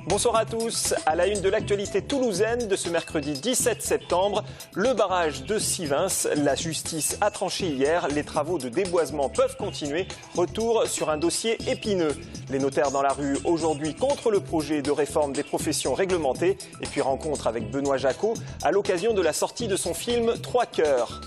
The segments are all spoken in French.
Bonsoir à tous. À la une de l'actualité toulousaine de ce mercredi 17 septembre, le barrage de Sivins. La justice a tranché hier. Les travaux de déboisement peuvent continuer. Retour sur un dossier épineux. Les notaires dans la rue aujourd'hui contre le projet de réforme des professions réglementées. Et puis rencontre avec Benoît Jacot à l'occasion de la sortie de son film 3 cœurs.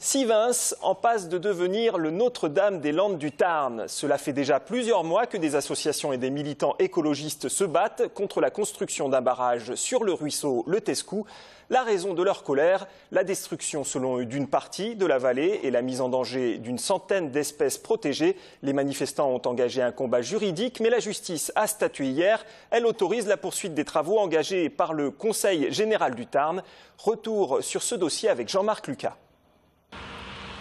Sivins en passe de devenir le Notre-Dame des Landes du Tarn. Cela fait déjà plusieurs mois que des associations et des militants écologistes se battent contre la construction d'un barrage sur le ruisseau le Tescou. La raison de leur colère, la destruction selon eux d'une partie de la vallée et la mise en danger d'une centaine d'espèces protégées. Les manifestants ont engagé un combat juridique, mais la justice a statué hier. Elle autorise la poursuite des travaux engagés par le Conseil général du Tarn. Retour sur ce dossier avec Jean-Marc Lucas.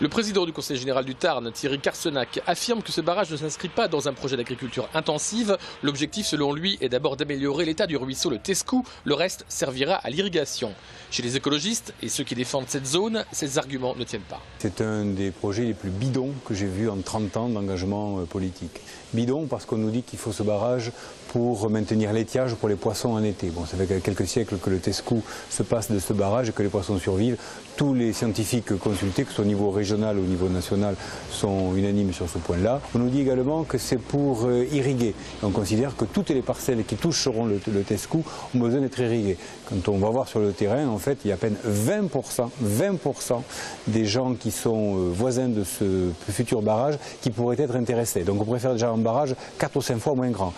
Le président du Conseil général du Tarn, Thierry Carsenac, affirme que ce barrage ne s'inscrit pas dans un projet d'agriculture intensive. L'objectif, selon lui, est d'abord d'améliorer l'état du ruisseau le Tescou. Le reste servira à l'irrigation. Chez les écologistes et ceux qui défendent cette zone, ces arguments ne tiennent pas. C'est un des projets les plus bidons que j'ai vus en 30 ans d'engagement politique. Bidon parce qu'on nous dit qu'il faut ce barrage pour maintenir l'étiage pour les poissons en été. Bon, ça fait quelques siècles que le Tescou se passe de ce barrage et que les poissons survivent. Tous les scientifiques consultés, que ce soit au niveau régional ou au niveau national, sont unanimes sur ce point-là. On nous dit également que c'est pour irriguer. On considère que toutes les parcelles qui toucheront le Tescou ont besoin d'être irriguées. Quand on va voir sur le terrain, en fait, il y a à peine 20% des gens qui sont voisins de ce futur barrage qui pourraient être intéressés. Donc on préfère déjà un barrage 4 ou 5 fois moins grand.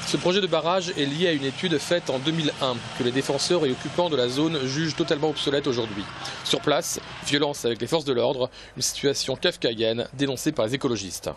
Ce projet de barrage est lié à une étude faite en 2001 que les défenseurs et occupants de la zone jugent totalement obsolète aujourd'hui. Sur place, violence avec les forces de l'ordre, une situation kafkaïenne dénoncée par les écologistes.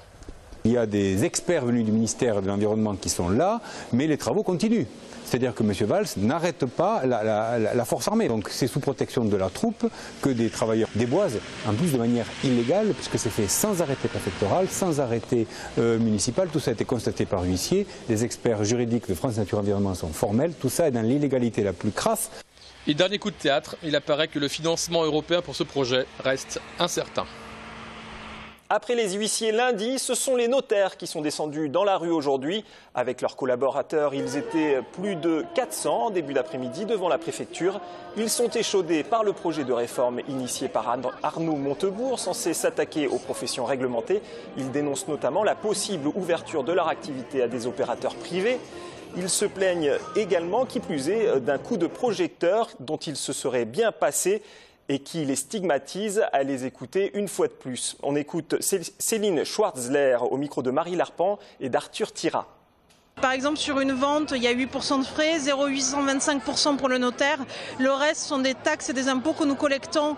Il y a des experts venus du ministère de l'Environnement qui sont là, mais les travaux continuent. C'est-à-dire que M. Valls n'arrête pas la force armée. Donc c'est sous protection de la troupe que des travailleurs déboisent, en plus de manière illégale, puisque c'est fait sans arrêté préfectoral, sans arrêté municipal. Tout ça a été constaté par huissier. Les experts juridiques de France Nature Environnement sont formels. Tout ça est dans l'illégalité la plus crasse. Et dernier coup de théâtre, il apparaît que le financement européen pour ce projet reste incertain. Après les huissiers lundi, ce sont les notaires qui sont descendus dans la rue aujourd'hui. Avec leurs collaborateurs, ils étaient plus de 400 en début d'après-midi devant la préfecture. Ils sont échaudés par le projet de réforme initié par Arnaud Montebourg, censé s'attaquer aux professions réglementées. Ils dénoncent notamment la possible ouverture de leur activité à des opérateurs privés. Ils se plaignent également, qui plus est, d'un coup de projecteur dont il se serait bien passé et qui les stigmatise à les écouter une fois de plus. On écoute Céline Schwarzler au micro de Marie Larpan et d'Arthur Tira. Par exemple, sur une vente, il y a 8% de frais, 0,825% pour le notaire. Le reste sont des taxes et des impôts que nous collectons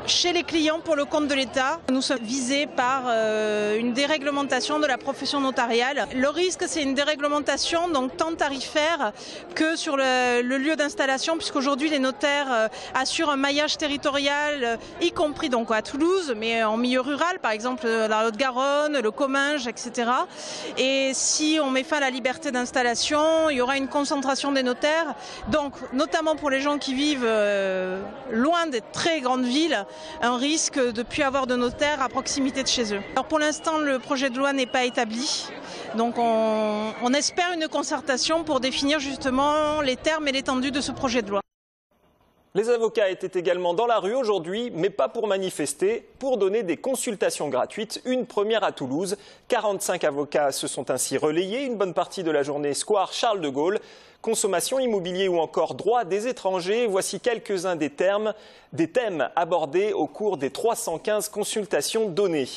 chez les clients pour le compte de l'État. Nous sommes visés par une déréglementation de la profession notariale. Le risque, c'est une déréglementation donc tant tarifaire que sur le lieu d'installation, puisqu'aujourd'hui les notaires assurent un maillage territorial, y compris donc à Toulouse, mais en milieu rural, par exemple la Haute-Garonne, le Comminges, etc. Et si on met fin à la liberté d'installation, il y aura une concentration des notaires. Donc, notamment pour les gens qui vivent loin des très grandes villes, un risque de ne plus avoir de notaire à proximité de chez eux. Alors pour l'instant, le projet de loi n'est pas établi. Donc on espère une concertation pour définir justement les termes et l'étendue de ce projet de loi. Les avocats étaient également dans la rue aujourd'hui, mais pas pour manifester, pour donner des consultations gratuites, une première à Toulouse. 45 avocats se sont ainsi relayés, une bonne partie de la journée square Charles de Gaulle. Consommation, immobilier ou encore droit des étrangers, voici quelques-uns des thèmes abordés au cours des 315 consultations données.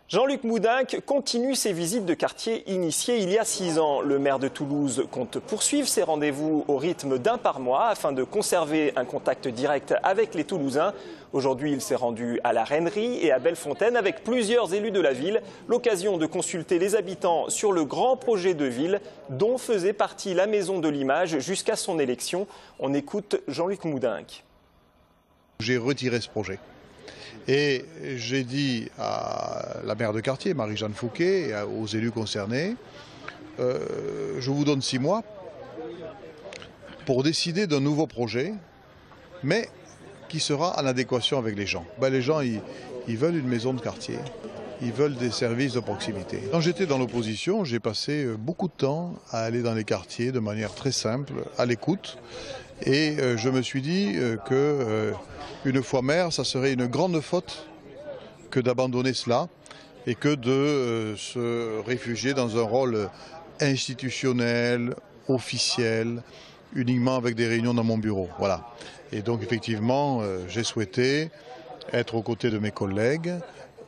Jean-Luc Moudenc continue ses visites de quartier initiées il y a 6 ans. Le maire de Toulouse compte poursuivre ses rendez-vous au rythme d'un par mois afin de conserver un contact direct avec les Toulousains. Aujourd'hui, il s'est rendu à la Reinerie et à Bellefontaine avec plusieurs élus de la ville. L'occasion de consulter les habitants sur le grand projet de ville dont faisait partie la Maison de l'Image jusqu'à son élection. On écoute Jean-Luc Moudenc. J'ai retiré ce projet. Et j'ai dit à la maire de quartier, Marie-Jeanne Fouquet, et aux élus concernés, je vous donne 6 mois pour décider d'un nouveau projet, mais qui sera en adéquation avec les gens. Les gens, ils veulent une maison de quartier. ils veulent des services de proximité. Quand j'étais dans l'opposition, j'ai passé beaucoup de temps à aller dans les quartiers de manière très simple, à l'écoute. Et je me suis dit qu'une fois maire, ça serait une grande faute que d'abandonner cela et que de se réfugier dans un rôle institutionnel, officiel, uniquement avec des réunions dans mon bureau. Voilà. Et donc effectivement, j'ai souhaité être aux côtés de mes collègues,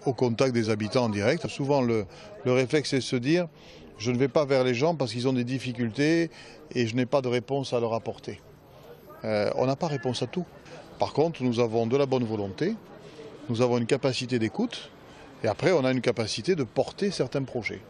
au contact des habitants en direct. Souvent, le réflexe, c'est de se dire « je ne vais pas vers les gens parce qu'ils ont des difficultés et je n'ai pas de réponse à leur apporter ». On n'a pas réponse à tout. Par contre, nous avons de la bonne volonté, nous avons une capacité d'écoute et après, on a une capacité de porter certains projets.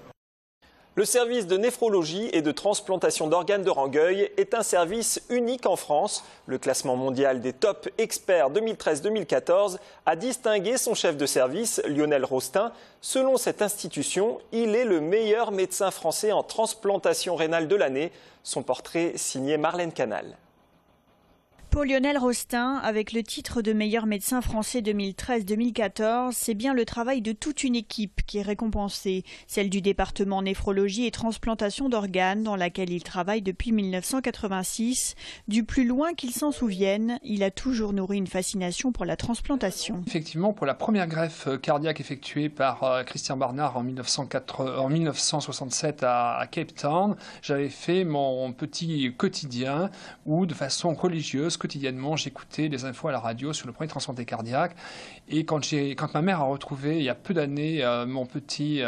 Le service de néphrologie et de transplantation d'organes de Rangueil est un service unique en France. Le classement mondial des top experts 2013-2014 a distingué son chef de service, Lionel Rostin. Selon cette institution, il est le meilleur médecin français en transplantation rénale de l'année. Son portrait signé Marlène Canal. Pour Lionel Rostin, avec le titre de meilleur médecin français 2013-2014, c'est bien le travail de toute une équipe qui est récompensé, celle du département néphrologie et transplantation d'organes dans laquelle il travaille depuis 1986. Du plus loin qu'il s'en souvienne, il a toujours nourri une fascination pour la transplantation. Effectivement, pour la première greffe cardiaque effectuée par Christian Barnard en 1967 à Cape Town, j'avais fait mon petit quotidien où, de façon religieuse, quotidiennement, j'écoutais les infos à la radio sur le premier transplanté cardiaque. Et quand ma mère a retrouvé, il y a peu d'années, mon petit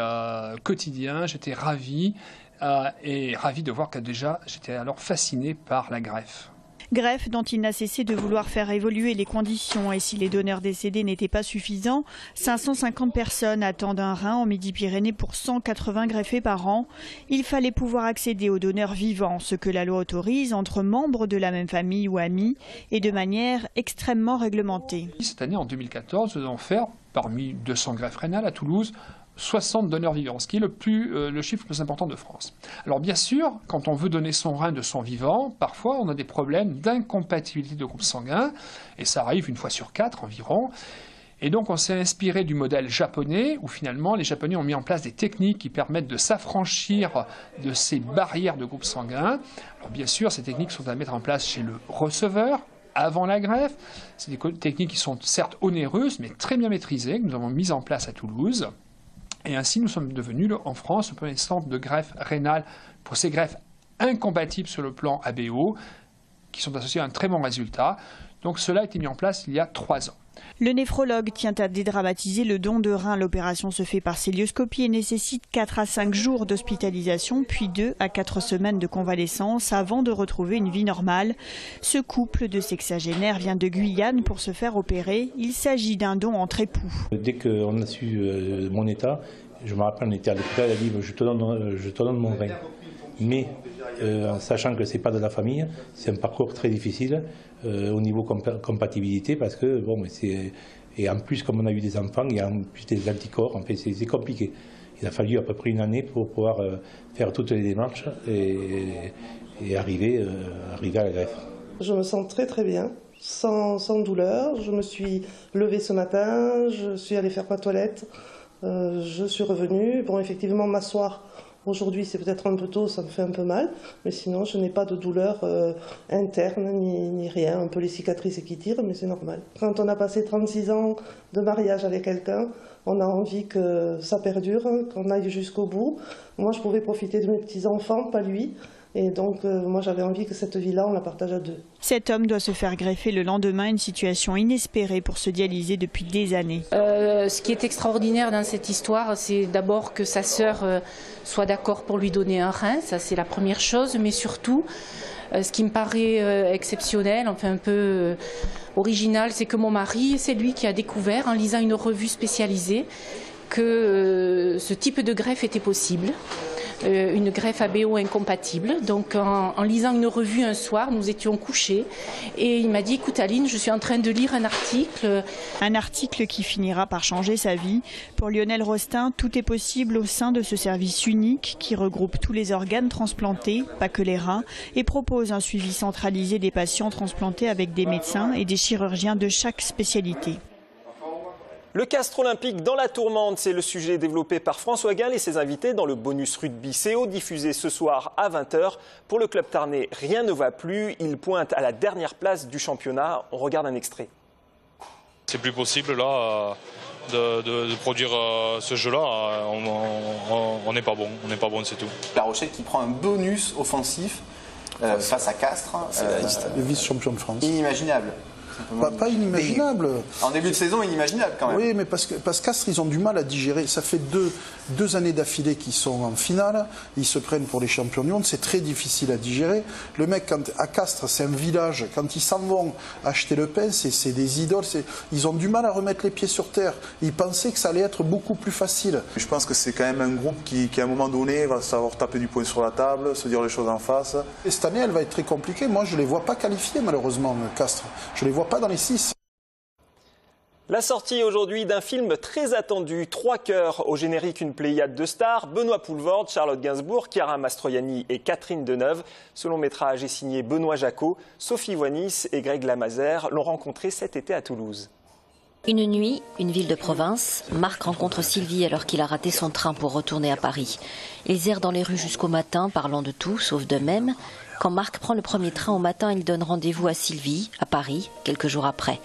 quotidien, j'étais ravi de voir que déjà, j'étais alors fasciné par la greffe. Greffe dont il n'a cessé de vouloir faire évoluer les conditions. Et si les donneurs décédés n'étaient pas suffisants, 550 personnes attendent un rein en Midi-Pyrénées pour 180 greffés par an. Il fallait pouvoir accéder aux donneurs vivants, ce que la loi autorise entre membres de la même famille ou amis, et de manière extrêmement réglementée. Cette année, en 2014, nous allons faire, parmi 200 greffes rénales à Toulouse, 60 donneurs vivants, ce qui est le chiffre le plus important de France. Alors bien sûr, quand on veut donner son rein de son vivant, parfois on a des problèmes d'incompatibilité de groupe sanguin, et ça arrive une fois sur 4 environ. Et donc on s'est inspiré du modèle japonais, où finalement les Japonais ont mis en place des techniques qui permettent de s'affranchir de ces barrières de groupe sanguin. Alors bien sûr, ces techniques sont à mettre en place chez le receveur, avant la greffe. C'est des techniques qui sont certes onéreuses, mais très bien maîtrisées, que nous avons mises en place à Toulouse. Et ainsi, nous sommes devenus, en France, le premier centre de greffe rénale pour ces greffes incompatibles sur le plan ABO, qui sont associées à un très bon résultat. Donc cela a été mis en place il y a 3 ans. Le néphrologue tient à dédramatiser le don de rein. L'opération se fait par cœlioscopie et nécessite 4 à 5 jours d'hospitalisation, puis 2 à 4 semaines de convalescence avant de retrouver une vie normale. Ce couple de sexagénaires vient de Guyane pour se faire opérer. Il s'agit d'un don entre époux. Dès qu'on a su mon état, je me rappelle, on était à l'hôpital, elle a dit je te donne mon rein. Mais en sachant que ce n'est pas de la famille, c'est un parcours très difficile au niveau compatibilité parce que bon, et en plus comme on a eu des enfants, il y a en plus des anticorps, en fait c'est compliqué. Il a fallu à peu près une année pour pouvoir faire toutes les démarches et arriver à la greffe. Je me sens très très bien, sans douleur. Je me suis levée ce matin, je suis allée faire ma toilette, je suis revenue. Bon, effectivement, m'asseoir aujourd'hui, c'est peut-être un peu tôt, ça me fait un peu mal, mais sinon, je n'ai pas de douleur interne ni rien. Un peu les cicatrices qui tirent, mais c'est normal. Quand on a passé 36 ans de mariage avec quelqu'un, on a envie que ça perdure, qu'on aille jusqu'au bout. Moi, je pouvais profiter de mes petits-enfants, pas lui. Et donc, moi, j'avais envie que cette vie-là, on la partage à 2. Cet homme doit se faire greffer le lendemain, une situation inespérée pour se dialyser depuis des années. Ce qui est extraordinaire dans cette histoire, c'est d'abord que sa sœur soit d'accord pour lui donner un rein, ça c'est la première chose, mais surtout, ce qui me paraît exceptionnel, enfin un peu original, c'est que mon mari, c'est lui qui a découvert, en lisant une revue spécialisée, que ce type de greffe était possible. Une greffe ABO incompatible. Donc en lisant une revue un soir, nous étions couchés et il m'a dit « Écoute Aline, je suis en train de lire un article. » Un article qui finira par changer sa vie. Pour Lionel Rostin, tout est possible au sein de ce service unique qui regroupe tous les organes transplantés, pas que les reins, et propose un suivi centralisé des patients transplantés avec des médecins et des chirurgiens de chaque spécialité. Le Castres olympique dans la tourmente, c'est le sujet développé par François Gall et ses invités dans le bonus rugby CO diffusé ce soir à 20 h. Pour le club tarnais, rien ne va plus. Il pointe à la dernière place du championnat. On regarde un extrait. C'est plus possible là de produire ce jeu-là. On n'est pas bon, c'est tout. La Rochelle qui prend un bonus offensif face à Castres. Le vice-champion de France. Inimaginable. Pas inimaginable. En début de saison, inimaginable quand même. Oui, mais parce que Castres, ils ont du mal à digérer. Ça fait deux années d'affilée qu'ils sont en finale. Ils se prennent pour les champions du monde. C'est très difficile à digérer. Le mec, à Castres, c'est un village. Quand ils s'en vont acheter le pain, c'est des idoles. Ils ont du mal à remettre les pieds sur terre. Ils pensaient que ça allait être beaucoup plus facile. Je pense que c'est quand même un groupe qui, à un moment donné, va savoir taper du poing sur la table, se dire les choses en face. Et cette année, elle va être très compliquée. Moi, je ne les vois pas qualifiés, malheureusement, Castres. Je ne les vois pas dans les 6. La sortie aujourd'hui d'un film très attendu, 3 cœurs, au générique une pléiade de stars, Benoît Poelvoorde, Charlotte Gainsbourg, Chiara Mastroianni et Catherine Deneuve. Ce long métrage est signé Benoît Jacot, Sophie Voinis et Greg Lamazer l'ont rencontré cet été à Toulouse. Une nuit, une ville de province, Marc rencontre Sylvie alors qu'il a raté son train pour retourner à Paris. Ils errent dans les rues jusqu'au matin, parlant de tout, sauf d'eux-mêmes. Quand Marc prend le premier train au matin, il donne rendez-vous à Sylvie, à Paris, quelques jours après.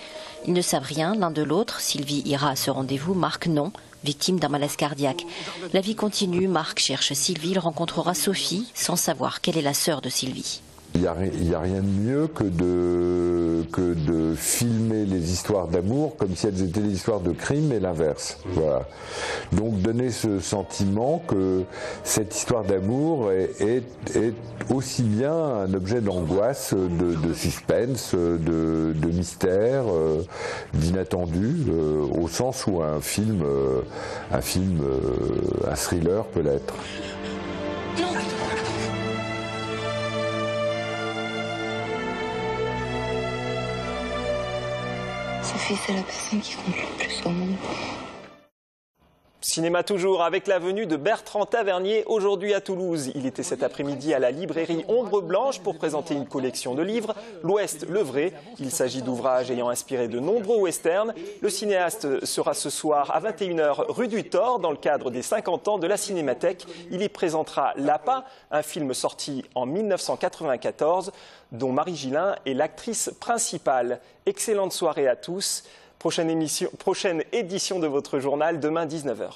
Ils ne savent rien l'un de l'autre. Sylvie ira à ce rendez-vous, Marc non, victime d'un malaise cardiaque. La vie continue, Marc cherche Sylvie, il rencontrera Sophie, sans savoir qu'elle est la sœur de Sylvie. Il n'y a rien de mieux que de filmer les histoires d'amour comme si elles étaient des histoires de crime et l'inverse. Voilà. Donc donner ce sentiment que cette histoire d'amour est aussi bien un objet d'angoisse, de suspense, de mystère, d'inattendu, au sens où un thriller peut l'être. Sophie, c'est la personne qui compte le plus au monde. Cinéma toujours avec la venue de Bertrand Tavernier aujourd'hui à Toulouse. Il était cet après-midi à la librairie Ombre Blanche pour présenter une collection de livres, L'Ouest, le vrai. Il s'agit d'ouvrages ayant inspiré de nombreux westerns. Le cinéaste sera ce soir à 21 h rue du Thor dans le cadre des 50 ans de la Cinémathèque. Il y présentera L'Appât, un film sorti en 1994 dont Marie Gillin est l'actrice principale. Excellente soirée à tous. Prochaine édition de votre journal demain 19 h.